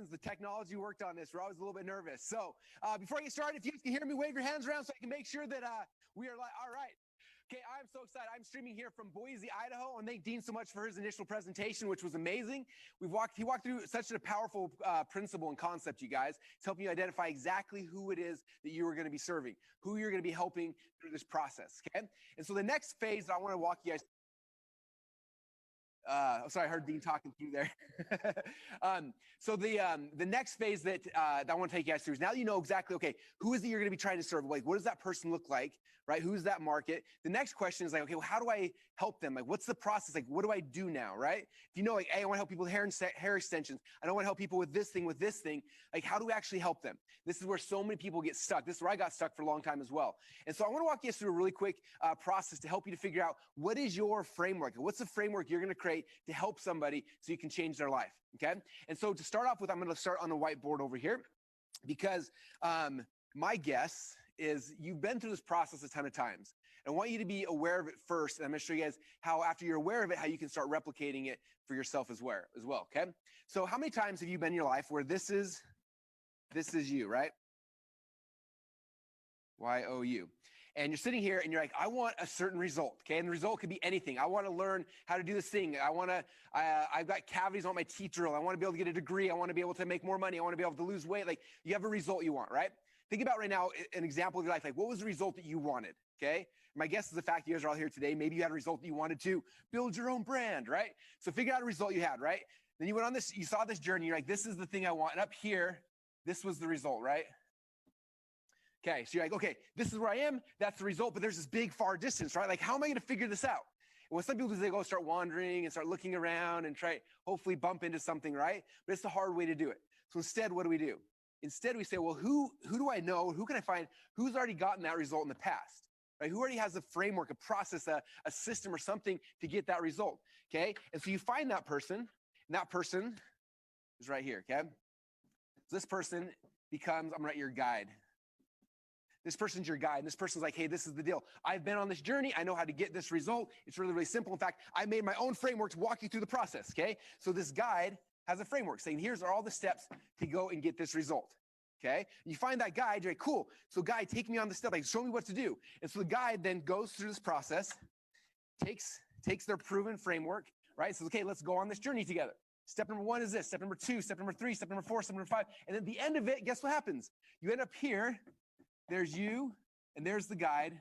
heavens, the technology worked on this. We're always a little bit nervous. So before I get started, if you can hear me, wave your hands around so I can make sure that we are like, all right. Okay, I'm so excited. I'm streaming here from Boise, Idaho, and thank Dean so much for his initial presentation, which was amazing. He walked through such a powerful principle and concept, you guys. It's helping you identify exactly who it is that you are going to be serving, who you're going to be helping through this process, okay? And so the next phase that I want to walk you guys sorry, I heard Dean talking through there. So the next phase that I want to take you guys through is now that you know exactly, okay, who is it you're going to be trying to serve? Like, what does that person look like, right? Who's that market? The next question is like, okay, well, how do I help them? Like, what's the process? Like, what do I do now, right? If you know, like, hey, I want to help people with hair extensions. I don't want to help people with this thing, like, how do we actually help them? This is where so many people get stuck. This is where I got stuck for a long time as well. And so I want to walk you through a really quick process to help you to figure out what is your framework? What's the framework you're going to create to help somebody so you can change their life, okay? And so to start off with, I'm going to start on the whiteboard over here because my guess is you've been through this process a ton of times. And I want you to be aware of it first, and I'm going to show you guys how, after you're aware of it, how you can start replicating it for yourself as well, okay? So how many times have you been in your life where this is you, right? Y-O-U. And you're sitting here and you're like, I want a certain result, okay? And the result could be anything. I want to learn how to do this thing. I've got cavities on my teeth drill. I want to be able to get a degree. I want to be able to make more money. I want to be able to lose weight. Like, you have a result you want, right? Think about right now an example of your life. Like, what was the result that you wanted, okay? My guess is the fact you guys are all here today. Maybe you had a result that you wanted to build your own brand, right? So figure out a result you had, right? Then you went on this, you saw this journey. You're like, this is the thing I want. And up here, this was the result, right? Okay, so you're like, okay, this is where I am, that's the result, but there's this big far distance, right? Like, how am I gonna figure this out? And what some people do is they go start wandering and start looking around and try, hopefully bump into something, right? But it's the hard way to do it. So instead, what do? Instead, we say, well, who do I know? Who can I find? Who's already gotten that result in the past, right? Who already has a framework, a process, a system or something to get that result, okay? And so you find that person, and that person is right here, okay? So this person becomes, I'm gonna write your guide. This person's your guide, and this person's like, hey, this is the deal. I've been on this journey. I know how to get this result. It's really, really simple. In fact, I made my own framework to walk you through the process, okay? So this guide has a framework saying, here's all the steps to go and get this result, okay? You find that guide, you're like, cool. So guide, take me on the step, like, show me what to do. And so the guide then goes through this process, takes their proven framework, right? So, okay, let's go on this journey together. Step number 1 is this. Step number 2, step number 3, step number 4, step number 5. And at the end of it, guess what happens? You end up here. There's you, and there's the guide,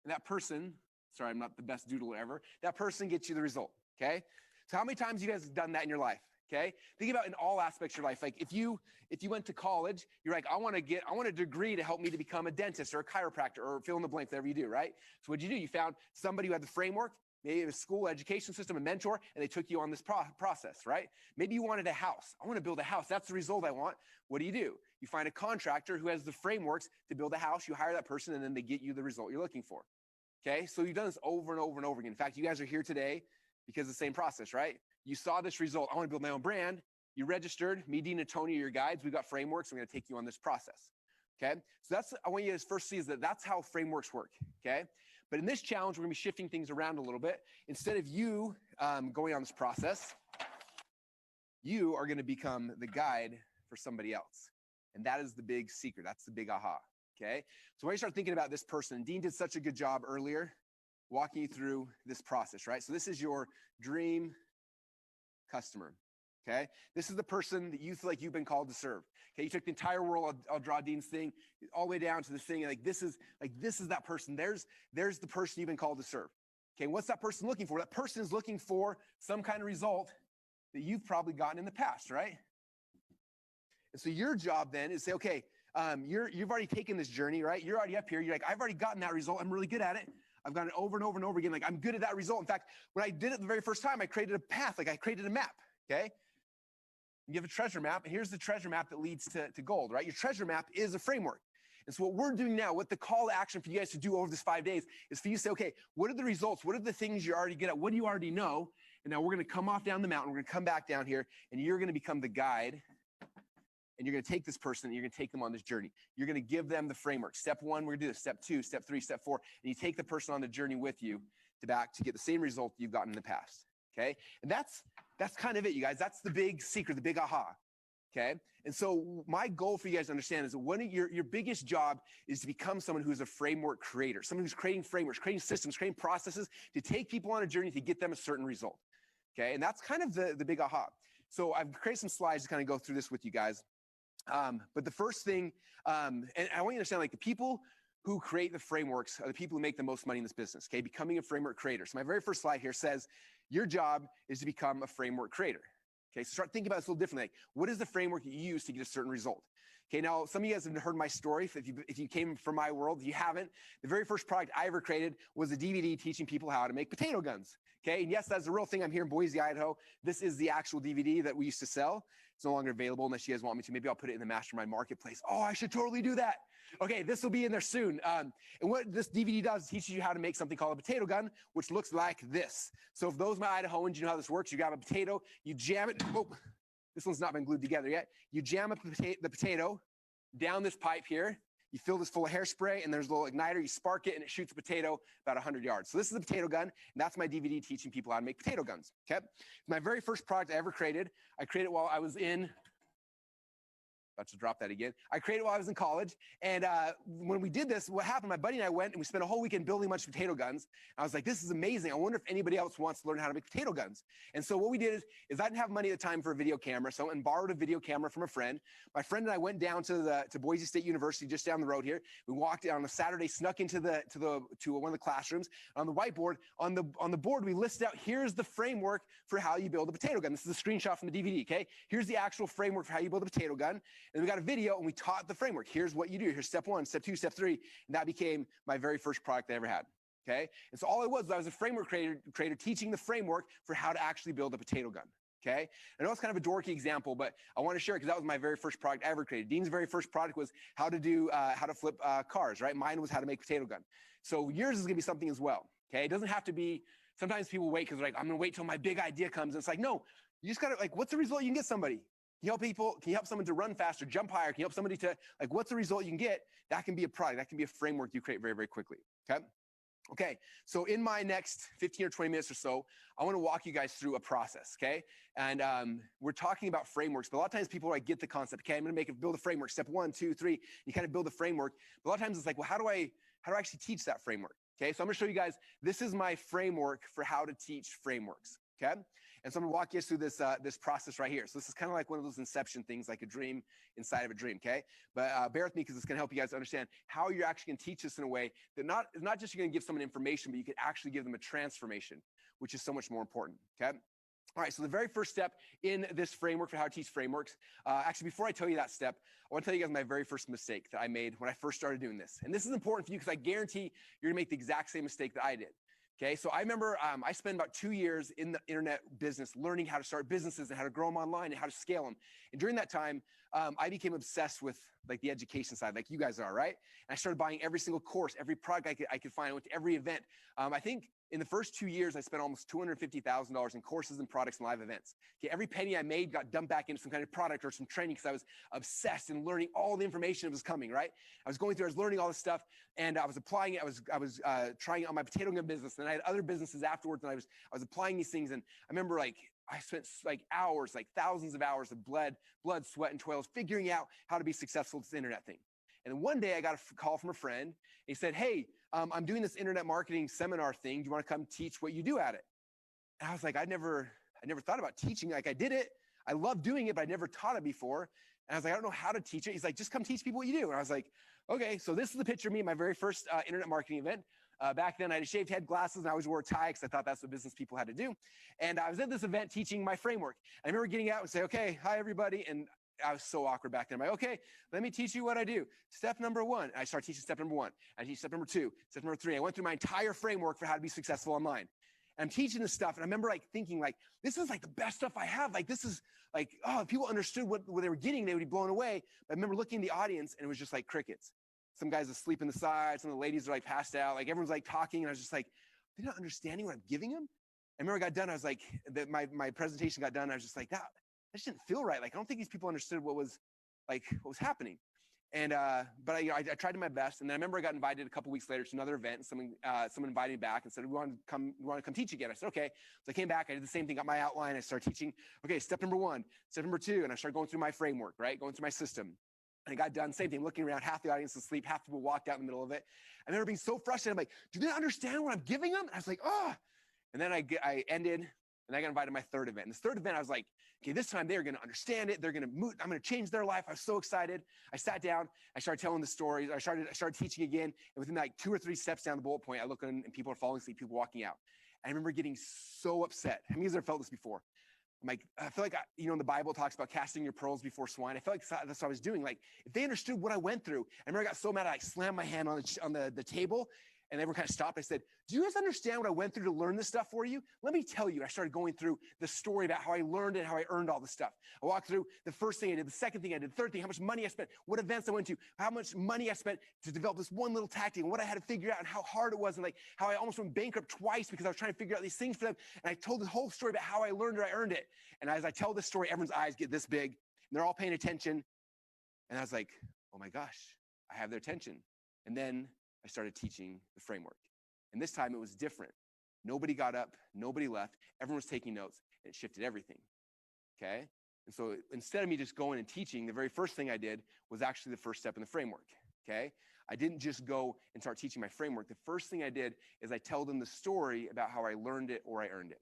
and that person, sorry, I'm not the best doodler ever, that person gets you the result, okay? So how many times have you guys done that in your life, okay? Think about in all aspects of your life. Like if you went to college, you're like, I want a degree to help me to become a dentist or a chiropractor or fill in the blank, whatever you do, right? So what'd you do? You found somebody who had the framework, maybe a school education system, a mentor, and they took you on this process, right? Maybe you wanted a house. I want to build a house. That's the result I want. What do? You find a contractor who has the frameworks to build a house. You hire that person, and then they get you the result you're looking for, okay? So you've done this over and over and over again. In fact, you guys are here today because of the same process, right? You saw this result. I want to build my own brand. You registered. Me, Dean, and Tony are your guides. We've got frameworks. We're going to take you on this process, okay? So I want you to first see is that's how frameworks work, okay? But in this challenge, we're going to be shifting things around a little bit. Instead of you going on this process, you are going to become the guide for somebody else. And that is the big secret. That's the big aha, okay? So when you start thinking about this person, Dean did such a good job earlier walking you through this process, right? So this is your dream customer, okay? This is the person that you feel like you've been called to serve, okay? You took the entire world, I'll draw Dean's thing, all the way down to this thing, this is that person. There's the person you've been called to serve, okay? What's that person looking for? That person is looking for some kind of result that you've probably gotten in the past, right? And so your job then is say, okay, you've already taken this journey, right? You're already up here. You're like, I've already gotten that result. I'm really good at it. I've gotten it over and over and over again. Like, I'm good at that result. In fact, when I did it the very first time, I created a path. Like, I created a map, okay? You have a treasure map, and here's the treasure map that leads to gold, right? Your treasure map is a framework. And so what we're doing now, what the call to action for you guys to do over this 5 days is for you to say, okay, what are the results? What are the things you're already good at? What do you already know? And now we're going to come off down the mountain. We're going to come back down here, and you're going to become the guide. And you're going to take this person and you're going to take them on this journey. You're going to give them the framework. Step 1, we're going to do this. Step 2, step 3, step 4. And you take the person on the journey with you to get the same result you've gotten in the past. Okay. And that's kind of it, you guys. That's the big secret, the big aha. Okay. And so my goal for you guys to understand is that one of your biggest job is to become someone who's a framework creator, someone who's creating frameworks, creating systems, creating processes to take people on a journey to get them a certain result. Okay. And that's kind of the big aha. So I've created some slides to kind of go through this with you guys. But the first thing, and I want you to understand, like, the people who create the frameworks are the people who make the most money in this business. Okay. Becoming a framework creator. So my very first slide here says, your job is to become a framework creator. Okay, so start thinking about this a little differently. Like, what is the framework that you use to get a certain result? Okay, now some of you guys have heard my story. If you came from my world, if you haven't, the very first product I ever created was a DVD teaching people how to make potato guns. Okay, and yes, that's the real thing. I'm here in Boise, Idaho. This is the actual DVD that we used to sell. It's no longer available unless you guys want me to. Maybe I'll put it in the Mastermind Marketplace. Oh, I should totally do that. Okay, this will be in there soon. And what this DVD does is teaches you how to make something called a potato gun, which looks like this. So if those of my Idahoans, you know how this works. You grab a potato, you jam it. Oh, this one's not been glued together yet. You jam up the potato down this pipe here. You fill this full of hairspray, and there's a little igniter. You spark it, and it shoots a potato about 100 yards. So this is a potato gun, and that's my DVD teaching people how to make potato guns. Okay, my very first product I ever created. I created it while I was in. About to drop that again. I created it while I was in college. And when we did this, what happened, my buddy and I went and we spent a whole weekend building a bunch of potato guns. And I was like, this is amazing. I wonder if anybody else wants to learn how to make potato guns. And so what we did is I didn't have money at the time for a video camera. So I went and borrowed a video camera from a friend. My friend and I went down to Boise State University, just down the road here. We walked on a Saturday, snuck into one of the classrooms. On the whiteboard, on the board, we listed out, here's the framework for how you build a potato gun. This is a screenshot from the DVD, okay? Here's the actual framework for how you build a potato gun. And we got a video and we taught the framework. Here's what you do. Here's step 1, step 2, step 3. And that became my very first product I ever had. Okay. And so all I was a framework creator teaching the framework for how to actually build a potato gun. Okay. I know it's kind of a dorky example, but I want to share it because that was my very first product I ever created. Dean's very first product was how to flip cars, right? Mine was how to make a potato gun. So yours is going to be something as well. Okay. It doesn't have to be, sometimes people wait because they're like, I'm going to wait till my big idea comes. And it's like, no, you just got to, like, what's the result you can get somebody? Can you help people? Can you help someone to run faster, jump higher? Can you help somebody to, like, what's the result you can get? That can be a product. That can be a framework you create very, very quickly. Okay. Okay. So in my next 15 or 20 minutes or so, I want to walk you guys through a process. Okay. And we're talking about frameworks, but a lot of times people like get the concept. Okay. I'm going to build a framework. Step 1, 2, 3. You kind of build a framework. But a lot of times it's like, well, how do I actually teach that framework? Okay. So I'm going to show you guys, this is my framework for how to teach frameworks. Okay. And so I'm gonna walk you through this process right here. So this is kind of like one of those inception things, like a dream inside of a dream, okay? But bear with me because it's gonna help you guys understand how you're actually gonna teach this in a way that not just you're gonna give someone information, but you can actually give them a transformation, which is so much more important, okay? All right, so the very first step in this framework for how to teach frameworks, actually, before I tell you that step, I want to tell you guys my very first mistake that I made when I first started doing this. And this is important for you because I guarantee you're gonna make the exact same mistake that I did. Okay, so I remember I spent about 2 years in the internet business learning how to start businesses and how to grow them online and how to scale them. And during that time, I became obsessed with like the education side, like you guys are, right? And I started buying every single course, every product I could find. I went to every event. I think in the first 2 years, I spent almost $250,000 in courses and products and live events. Okay, every penny I made got dumped back into some kind of product or some training because I was obsessed in learning all the information that was coming, right? I was learning all this stuff and I was applying it. I was trying it on my potato gun business, and I had other businesses afterwards, and I was applying these things. And I remember like I spent like hours, like thousands of hours of blood, sweat, and toils figuring out how to be successful with this internet thing. And then one day I got a call from a friend. He said, hey, I'm doing this internet marketing seminar thing. Do you want to come teach what you do at it? And I was like, I never thought about teaching. Like I did it. I love doing it, but I never taught it before. And I was like, I don't know how to teach it. He's like, just come teach people what you do. And I was like, okay. So this is the picture of me at my very first internet marketing event. Back then I had a shaved head, glasses, and I always wore a tie because I thought that's what business people had to do. And I was at this event teaching my framework. I remember getting out and say, okay, hi everybody. And I was so awkward back then. I'm like, okay, let me teach you what I do. Step number 1. I started teaching step number 1. I teach step number 2, step number 3. I went through my entire framework for how to be successful online. And I'm teaching this stuff. And I remember like thinking like, this is like the best stuff I have. Like, this is like, oh, if people understood what they were getting, they would be blown away. But I remember looking in the audience and it was just like crickets. Some guys asleep in the side. Some of the ladies are like passed out. Like everyone's like talking. And I was just like, they're not understanding what I'm giving them. I remember I got done. I was like, my presentation got done. I was just like, that just didn't feel right. Like, I don't think these people understood what was happening. And but I tried my best, and then I remember I got invited a couple weeks later to another event. Someone invited me back and said, we want to come teach again. I said, okay. So I came back, I did the same thing, got my outline, I started teaching. Okay, step number 1, step number 2, and I started going through my framework, right? Going through my system. And I got done, same thing, looking around, half the audience was asleep, half the people walked out in the middle of it. I remember being so frustrated. I'm like, do they understand what I'm giving them? And I was like, oh. And then I ended, and I got invited to my third event. And this third event, I was like, okay, this time they're going to understand it. They're going to move. I'm going to change their life. I was so excited. I sat down. I started telling the stories. I started teaching again. And within like 2 or 3 steps down the bullet point, I look and people are falling asleep, people walking out. I remember getting so upset. How many of you have felt this before? I'm like, I feel like, the Bible talks about casting your pearls before swine. I felt like that's what I was doing. Like, if they understood what I went through, I remember I got so mad, I slammed my hand on the table, and everyone kind of stopped. I said, do you guys understand what I went through to learn this stuff for you? Let me tell you. I started going through the story about how I learned and how I earned all this stuff. I walked through the first thing I did, the second thing I did, the third thing, how much money I spent, what events I went to, how much money I spent to develop this one little tactic, and what I had to figure out, and how hard it was, and like how I almost went bankrupt twice because I was trying to figure out these things for them. And I told the whole story about how I learned it, I earned it. And as I tell this story, everyone's eyes get this big, and they're all paying attention. And I was like, oh my gosh, I have their attention. And then I started teaching the framework. And this time it was different. Nobody got up, nobody left, everyone was taking notes, and it shifted everything, okay? And so instead of me just going and teaching, the very first thing I did was actually the first step in the framework, okay? I didn't just go and start teaching my framework. The first thing I did is I tell them the story about how I learned it or I earned it,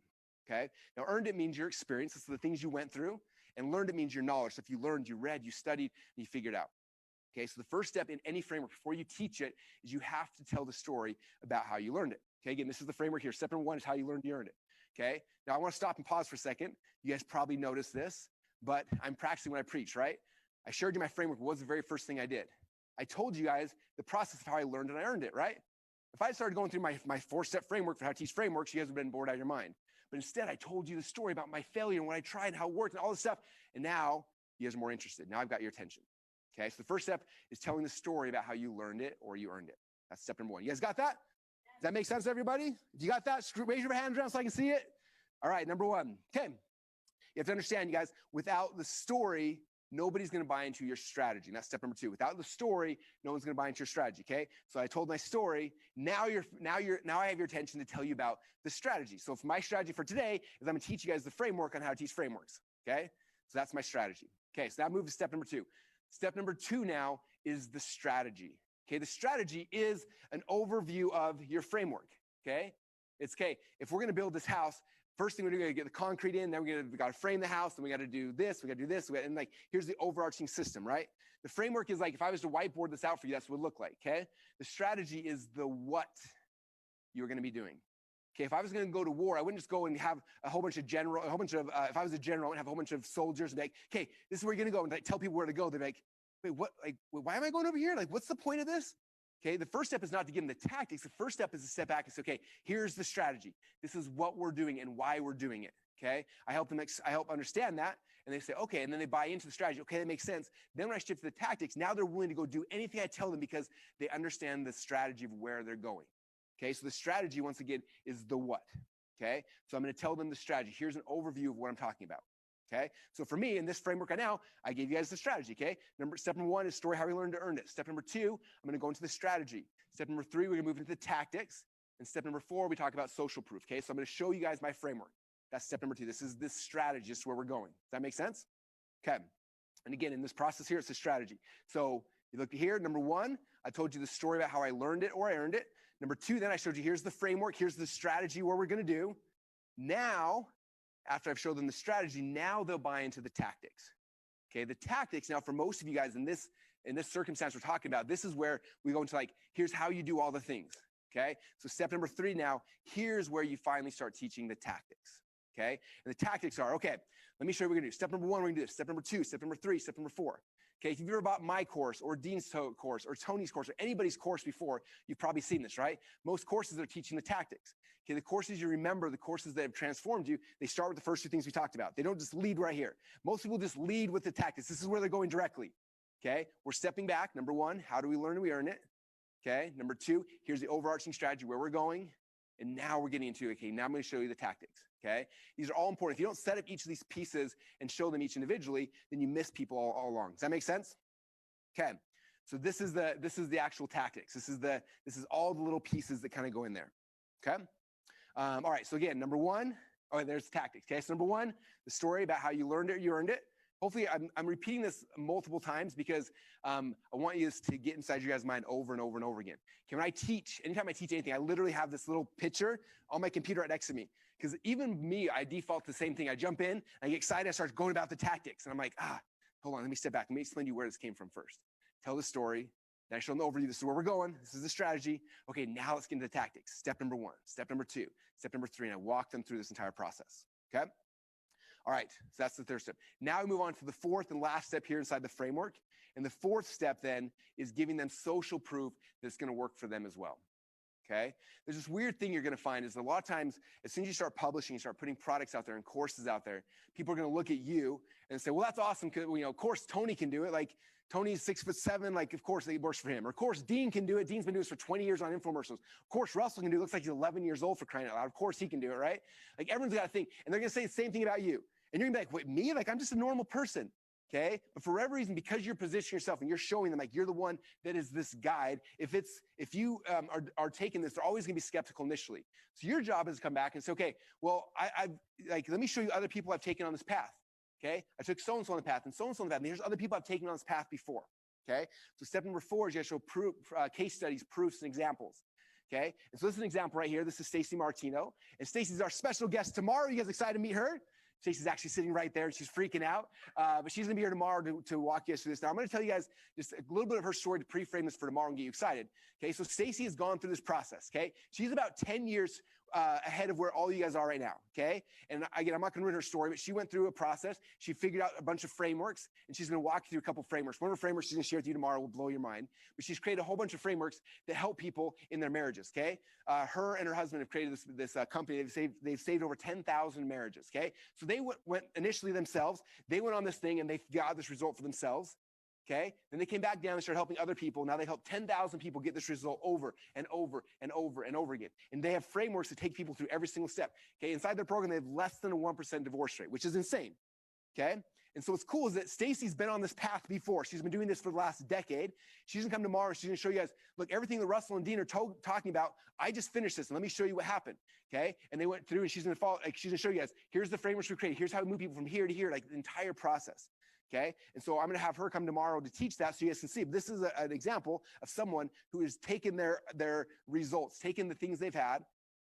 okay? Now, earned it means your experience. It's the things you went through, and learned it means your knowledge. So if you learned, you read, you studied, and you figured out. Okay, so the first step in any framework before you teach it is you have to tell the story about how you learned it. Okay, again, this is the framework here. Step number 1 is how you learned, you earned it. Okay, now I want to stop and pause for a second. You guys probably noticed this, but I'm practicing when I preach, right? I shared you my framework was the very first thing I did. I told you guys the process of how I learned and I earned it, right? If I started going through my 4-step framework for how to teach frameworks, you guys would have been bored out of your mind. But instead, I told you the story about my failure and what I tried and how it worked and all this stuff. And now you guys are more interested. Now I've got your attention. Okay, so the first step is telling the story about how you learned it or you earned it. That's step number 1. You guys got that? Does that make sense to everybody? If you got that, raise your hands around so I can see it. All right, number 1. Okay, you have to understand, you guys, without the story, nobody's going to buy into your strategy. And that's step number 2. Without the story, no one's going to buy into your strategy. Okay, so I told my story. Now I have your attention to tell you about the strategy. So my strategy for today is I'm going to teach you guys the framework on how to teach frameworks. Okay, so that's my strategy. Okay, so now move to step number 2. Step number 2 now is the strategy. Okay, the strategy is an overview of your framework. Okay, it's okay. If we're going to build this house, first thing we're going to get the concrete in, then we got to frame the house, then we got to do this, we got to do this, and like here's the overarching system, right? The framework is like if I was to whiteboard this out for you, that's what it would look like. Okay, the strategy is the what you're going to be doing. Okay, if I was going to go to war, I wouldn't just go and have if I was a general, I wouldn't have a whole bunch of soldiers and be like, okay, this is where you're going to go, and like, tell people where to go. They're like, wait, what? Like, why am I going over here? Like, what's the point of this? Okay, the first step is not to give them the tactics. The first step is to step back and say, okay, here's the strategy. This is what we're doing and why we're doing it. Okay, I help understand that, and they say, okay, and then they buy into the strategy. Okay, that makes sense. Then when I shift to the tactics, now they're willing to go do anything I tell them because they understand the strategy of where they're going. Okay, so the strategy, once again, is the what. Okay, so I'm going to tell them the strategy. Here's an overview of what I'm talking about. Okay, so for me, in this framework right now, I gave you guys the strategy. Okay, step number 1 is story, how we learned to earn it. Step number 2, I'm going to go into the strategy. Step number 3, we're going to move into the tactics. And step number 4, we talk about social proof. Okay, so I'm going to show you guys my framework. That's step number 2. This is this strategy. This is where we're going. Does that make sense? Okay, and again, in this process here, it's a strategy. So you look here, number 1, I told you the story about how I learned it or I earned it. Number 2, then I showed you here's the framework, here's the strategy, what we're going to do. Now, after I've showed them the strategy, now they'll buy into the tactics. Okay, the tactics, now for most of you guys in this circumstance we're talking about, this is where we go into like, here's how you do all the things. Okay, so step number 3 now, here's where you finally start teaching the tactics. Okay, and the tactics are, okay, let me show you what we're going to do. Step number 1, we're going to do this. Step number 2, step number 3, step number 4. Okay, if you've ever bought my course or Dean's course or Tony's course or anybody's course before, you've probably seen this, right? Most courses are teaching the tactics. Okay, the courses you remember, the courses that have transformed you, they start with the first 2 things we talked about. They don't just lead right here. Most people just lead with the tactics. This is where they're going directly. Okay, we're stepping back. Number 1, how do we learn and we earn it? Okay, number 2, here's the overarching strategy, where we're going. And now we're getting into, okay, now I'm going to show you the tactics. Okay, these are all important. If you don't set up each of these pieces and show them each individually, then you miss people all along. Does that make sense? Okay, So this is the actual tactics. This is all the little pieces that kind of go in there. Okay. All right. So again, number one, there's tactics. Okay. So number one, the story about how you learned it, you earned it. Hopefully, I'm repeating this multiple times because I want you to get inside your guys' mind over and over and over again. Okay, when I teach, anytime I teach anything, I literally have this little picture on my computer right next to me. Because even me, I default to the same thing. I jump in, I get excited, I start going about the tactics. And I'm like, hold on, let me step back. Let me explain to you where this came from first. Tell the story. Then I show them the overview. This is where we're going. This is the strategy. Okay, now let's get into the tactics. Step number one, step number two, step number three. And I walk them through this entire process. Okay? All right, so that's the third step. Now we move on to the fourth and last step here inside the framework. And the fourth step then is giving them social proof that it's going to work for them as well. Okay? There's this weird thing you're going to find is a lot of times, as soon as you start publishing, you start putting products out there and courses out there, people are going to look at you and say, well, that's awesome. Of course, Tony can do it. Like, Tony's 6'7", like, of course, it works for him. Or, of course, Dean can do it. Dean's been doing this for 20 years on infomercials. Of course, Russell can do it. Looks like he's 11 years old, for crying out loud. Of course, he can do it, right? Like, everyone's got to think. And they're going to say the same thing about you. And you're going to be like, wait, me? Like, I'm just a normal person, okay? But for whatever reason, because you're positioning yourself and you're showing them, like, you're the one that is this guide, if you are taking this, they're always going to be skeptical initially. So your job is to come back and say, okay, well, let me show you other people I've taken on this path, okay? I took so-and-so on the path and so-and-so on the path, and here's other people I've taken on this path before, okay? So step number 4 is you have to show proof, case studies, proofs, and examples. Okay, and so this is an example right here. This is Stacy Martino, and Stacy's our special guest tomorrow. You guys excited to meet her? Stacy's actually sitting right there. She's freaking out, but she's gonna be here tomorrow to walk you through this. Now, I'm gonna tell you guys just a little bit of her story to pre-frame this for tomorrow and get you excited. Okay, so Stacy has gone through this process. Okay, she's about 10 years ahead of where all you guys are right now. Okay, and again, I'm not gonna ruin her story, but she went through a process. She figured out a bunch of frameworks, and she's gonna walk you through a couple frameworks. One of her frameworks she's gonna share with you tomorrow will blow your mind. But she's created a whole bunch of frameworks that help people in their marriages. Okay, her and her husband have created this company. They've saved over 10,000 marriages. Okay, so they went initially themselves. They went on this thing and they got this result for themselves. Okay, then they came back down and started helping other people. Now they help 10,000 people get this result over and over and over and over again. And they have frameworks to take people through every single step. Okay, inside their program, they have less than a 1% divorce rate, which is insane. Okay, and so what's cool is that Stacy's been on this path before. She's been doing this for the last decade. She's gonna come tomorrow and she's gonna show you guys, look, everything that Russell and Dean are talking about, I just finished this and let me show you what happened. Okay, and they went through and she's gonna follow, like, she's gonna show you guys, here's the frameworks we created, here's how we move people from here to here, like the entire process. Okay, and so I'm going to have her come tomorrow to teach that so you guys can see. But this is an example of someone who has taken their results, taken the things they've had,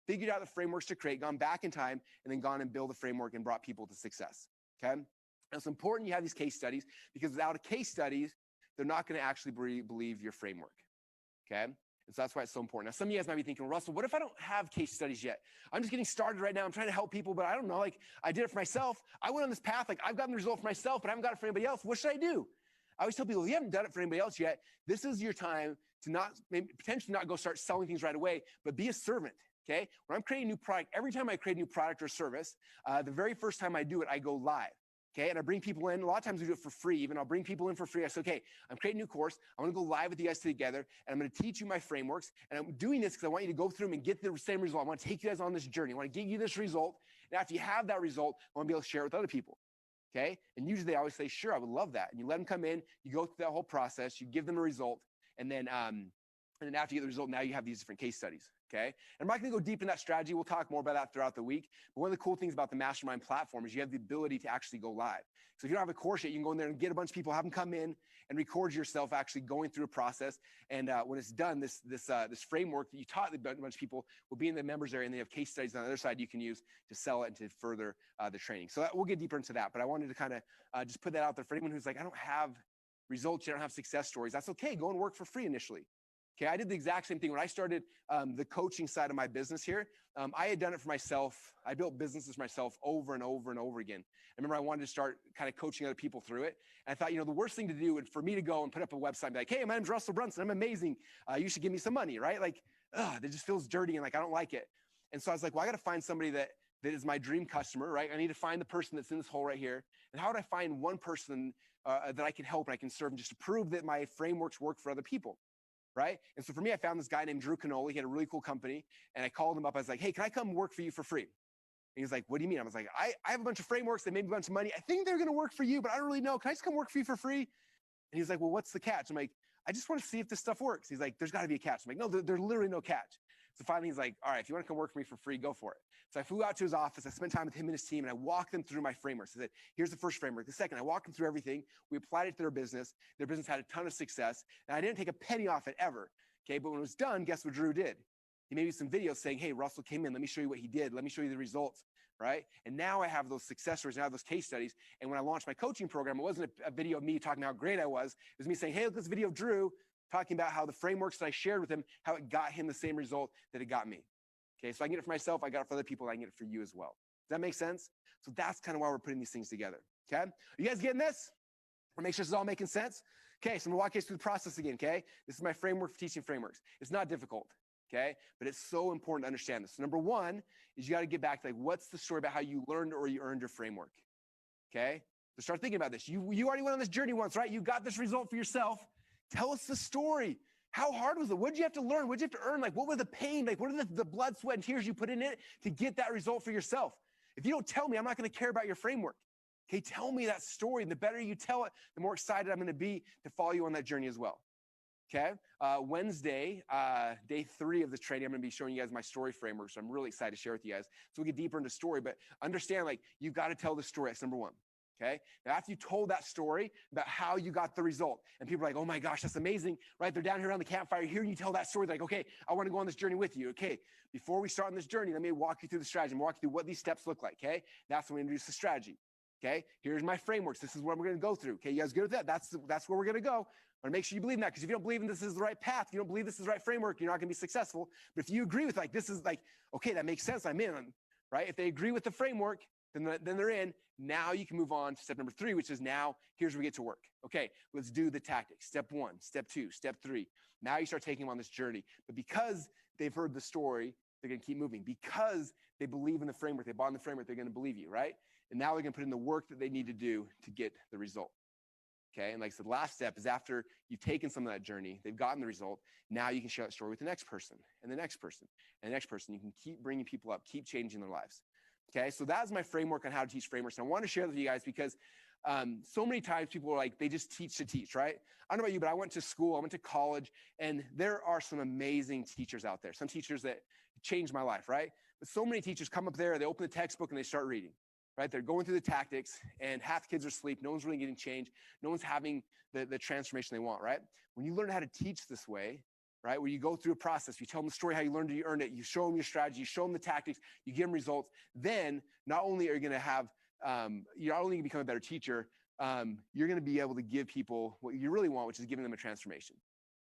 figured out the frameworks to create, gone back in time, and then gone and built a framework and brought people to success. Okay, and it's important you have these case studies because without a case studies, they're not going to actually believe your framework. Okay. And so that's why it's so important. Now, some of you guys might be thinking, Russell, what if I don't have case studies yet? I'm just getting started right now. I'm trying to help people, but I don't know. Like, I did it for myself. I went on this path. Like, I've gotten the result for myself, but I haven't got it for anybody else. What should I do? I always tell people, if you haven't done it for anybody else yet, this is your time to potentially not go start selling things right away, but be a servant. Okay. When I'm creating a new product, every time I create a new product or service, the very first time I do it, I go live. Okay, and I bring people in. A lot of times we do it for free. Even I'll bring people in for free. I say, okay, I'm creating a new course. I want to go live with you guys together, and I'm going to teach you my frameworks. And I'm doing this because I want you to go through them and get the same result. I want to take you guys on this journey. I want to give you this result. And after you have that result, I want to be able to share it with other people. Okay, and usually they always say, sure, I would love that. And you let them come in. You go through that whole process. You give them a result, and then after you get the result, now you have these different case studies. Okay. And I'm not going to go deep in that strategy. We'll talk more about that throughout the week. But one of the cool things about the Mastermind platform is you have the ability to actually go live. So if you don't have a course yet, you can go in there and get a bunch of people, have them come in and record yourself actually going through a process. And when it's done, this framework that you taught a bunch of people will be in the members area, and they have case studies on the other side you can use to sell it and to further the training. So we'll get deeper into that. But I wanted to kind of just put that out there for anyone who's like, I don't have results, I don't have success stories. That's okay. Go and work for free initially. Okay, I did the exact same thing when I started the coaching side of my business here. I had done it for myself. I built businesses for myself over and over and over again. I remember I wanted to start kind of coaching other people through it. And I thought, the worst thing to do would for me to go and put up a website and be like, hey, my name's Russell Brunson. I'm amazing. You should give me some money, right? Like, that just feels dirty and like I don't like it. And so I was like, well, I got to find somebody that is my dream customer, right? I need to find the person that's in this hole right here. And how would I find one person that I can help and I can serve and just to prove that my frameworks work for other people? Right? And so for me, I found this guy named Drew Canoli. He had a really cool company. And I called him up. I was like, hey, can I come work for you for free? And he was like, what do you mean? I was like, I have a bunch of frameworks that made me a bunch of money. I think they're going to work for you, but I don't really know. Can I just come work for you for free? And he's like, well, what's the catch? I'm like, I just want to see if this stuff works. He's like, there's got to be a catch. I'm like, no, there's literally no catch. So finally, he's like, all right, if you want to come work for me for free, go for it. So I flew out to his office. I spent time with him and his team, and I walked them through my frameworks. I said, here's the first framework. The second, I walked them through everything. We applied it to their business. Their business had a ton of success, and I didn't take a penny off it ever. Okay, but when it was done, guess what Drew did? He made me some videos saying, hey, Russell came in. Let me show you what he did. Let me show you the results, right? And now I have those success stories. Now I have those case studies. And when I launched my coaching program, it wasn't a video of me talking about how great I was. It was me saying, hey, look at this video of Drew talking about how the frameworks that I shared with him, how it got him the same result that it got me. Okay, so I get it for myself. I got it for other people. I can get it for you as well. Does that make sense? So that's kind of why we're putting these things together. Okay, are you guys getting this? We'll make sure this is all making sense. Okay, so I'm gonna walk you through the process again. Okay, this is my framework for teaching frameworks. It's not difficult. Okay, but it's so important to understand this. So number one is you got to get back to like, what's the story about how you learned or you earned your framework? Okay, so start thinking about this. You already went on this journey once, right? You got this result for yourself. Tell us the story. How hard was it? What did you have to learn? What did you have to earn? Like, what were the pain? Like, what are the blood, sweat, and tears you put in it to get that result for yourself? If you don't tell me, I'm not going to care about your framework. Okay, tell me that story. And the better you tell it, the more excited I'm going to be to follow you on that journey as well. Okay, Wednesday, day 3 of this training, I'm going to be showing you guys my story framework. So I'm really excited to share with you guys. So we'll get deeper into story, but understand, like, you've got to tell the story. That's number one. Okay, now after you told that story about how you got the result, and people are like, oh my gosh, that's amazing, right? They're down here around the campfire, hearing you tell that story. They're like, okay, I want to go on this journey with you. Okay, before we start on this journey, let me walk you through the strategy, walk you through what these steps look like. Okay, that's when we introduce the strategy. Okay, here's my frameworks. This is what we're going to go through. Okay, you guys good with that? That's where we're going to go. I want to make sure you believe in that, because if you don't believe in this is the right path, you don't believe this is the right framework, you're not going to be successful. But if you agree with, like, this is like, okay, that makes sense, I'm in, right? If they agree with the framework, then they're in. Now you can move on to step number 3, which is now here's where we get to work. Okay, let's do the tactics. Step 1, step 2, step 3. Now you start taking them on this journey. But because they've heard the story, they're going to keep moving. Because they believe in the framework, they bought in the framework, they're going to believe you, right? And now they're going to put in the work that they need to do to get the result. Okay, and like I said, the last step is after you've taken some of that journey, they've gotten the result, now you can share that story with the next person, and the next person, and the next person. You can keep bringing people up, keep changing their lives. Okay, so that's my framework on how to teach frameworks. And I want to share that with you guys because so many times people are like, they just teach to teach, right? I don't know about you, but I went to school, I went to college, and there are some amazing teachers out there. Some teachers that changed my life, right? But so many teachers come up there, they open the textbook and they start reading, right? They're going through the tactics, and half the kids are asleep. No one's really getting changed. No one's having the transformation they want, right? When you learn how to teach this way, right, where you go through a process, you tell them the story, how you learned it, you earned it, you show them your strategy, you show them the tactics, you give them results, then not only are you going to have, you're not only going to become a better teacher, you're going to be able to give people what you really want, which is giving them a transformation.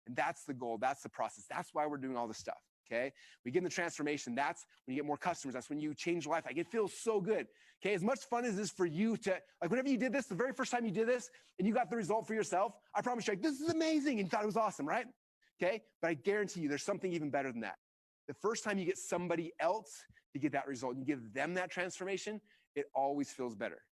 And that's the goal. That's the process. That's why we're doing all this stuff. Okay, we give them the transformation. That's when you get more customers. That's when you change life. Like, it feels so good. Okay, as much fun as it is for you to, like, whenever you did this, the very first time you did this and you got the result for yourself, I promise you, like, this is amazing. And you thought it was awesome, right? Okay, but I guarantee you there's something even better than that. The first time you get somebody else to get that result and you give them that transformation, it always feels better.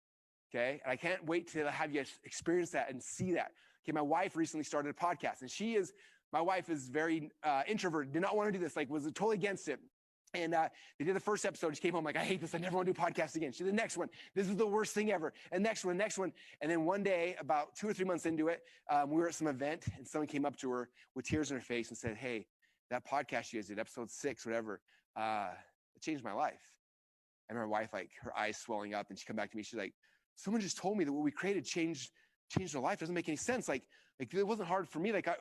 Okay, and I can't wait to have you experience that and see that. Okay, my wife recently started a podcast, and my wife is very introverted, did not want to do this, like, was totally against it. And they did the first episode. She came home like, I hate this. I never want to do podcasts again. She did the next one. This is the worst thing ever. And next one. And then one day, about 2 or 3 months into it, we were at some event, and someone came up to her with tears in her face and said, hey, that podcast you guys did, episode 6, whatever, it changed my life. And my wife, like, her eyes swelling up, and she come back to me. She's like, someone just told me that what we created changed their life. It doesn't make any sense. Like it wasn't hard for me. It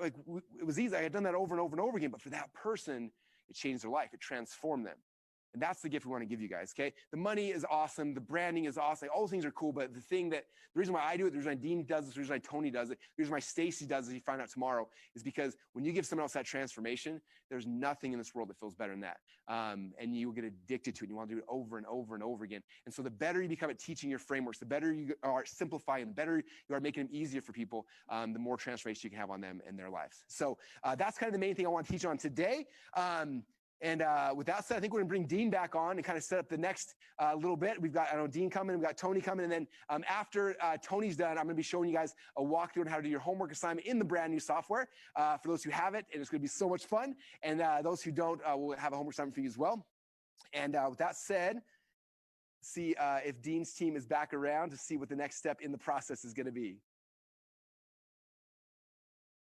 was easy. I had done that over and over and over again. But for that person, it changed their life. It transformed them. And that's the gift we want to give you guys, okay? The money is awesome. The branding is awesome. All those things are cool. But the reason why I do it, the reason why Dean does this, the reason why Tony does it, the reason why Stacy does it, you find out tomorrow, is because when you give someone else that transformation, there's nothing in this world that feels better than that. And you will get addicted to it. And you want to do it over and over and over again. And so the better you become at teaching your frameworks, the better you are simplifying, the better you are making them easier for people, the more transformation you can have on them and their lives. So that's kind of the main thing I want to teach on today. And with that said, I think we're going to bring Dean back on and kind of set up the next little bit. We've got, Dean coming, we've got Tony coming, and then after Tony's done, I'm going to be showing you guys a walkthrough on how to do your homework assignment in the brand new software for those who have it, and it's going to be so much fun. And those who don't, will have a homework assignment for you as well. And with that said, see if Dean's team is back around to see what the next step in the process is going to be.